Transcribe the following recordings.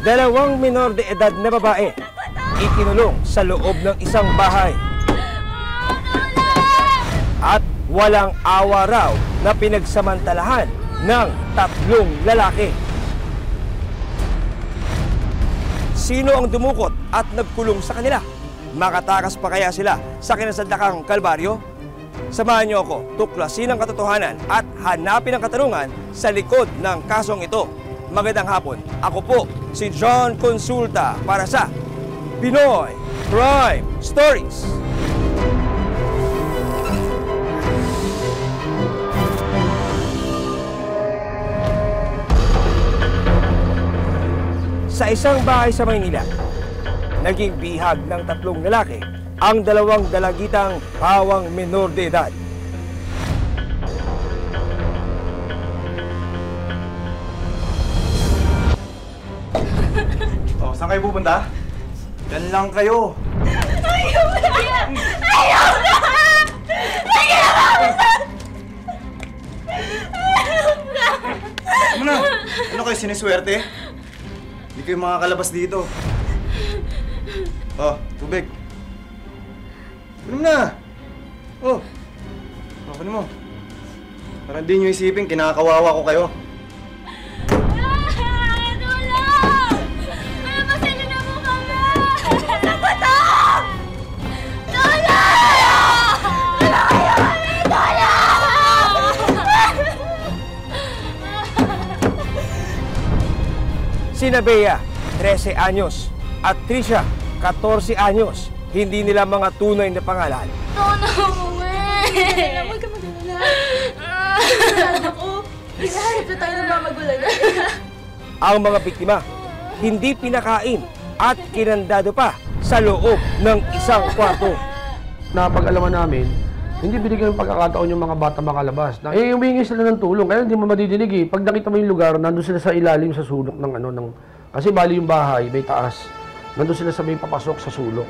Dalawang minor de edad na babae ikinulong sa loob ng isang bahay. At walang awa raw na pinagsamantalahan ng 3 lalaki. Sino ang dumukot at nagkulong sa kanila? Makatakas pa kaya sila sa kinasandakang kalbaryo? Samahan niyo ako tuklasin ang katotohanan at hanapin ang katarungan sa likod ng kasong ito. Magandang hapon. Ako po si John Consulta para sa Pinoy Crime Stories. Sa isang bahay sa Maynila, naging bihag ng 3 lalaki ang 2 dalagitang pawang menor de edad. Oh, saan kayo pupunta? Yan lang kayo. Ayaw na! Ayaw na! Ayaw na! Ano na? Ano kayo siniswerte? Hindi kayo makakalabas dito. Oh, tubig. Ano na? Oh. Ano mo? Para hindi nyo isipin, kinakawawa ko kayo. Sina Bea, 13 anyos, at Trisha, 14 anyos. Hindi nila mga tunay na pangalan. Tona, umuwi! Huwag ka mag-alala. Ako, hinahanap na tayo ng mga magulang. Ang mga biktima, hindi pinakain at kinandado pa sa loob ng isang kwarto. Napag-alaman namin, hindi binigyan ng pagkakataon yung mga bata makalabas. Humingi sila ng tulong, kaya hindi mo madidinig eh. Pag nakita mo yung lugar, nandun sila sa ilalim sa sulok ng kasi bali yung bahay, may taas. Nandun sila sa may papasok sa sulok.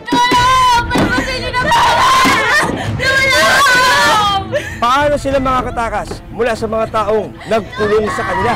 Paano sila makakatakas mula sa mga taong nagkulong sa kanila?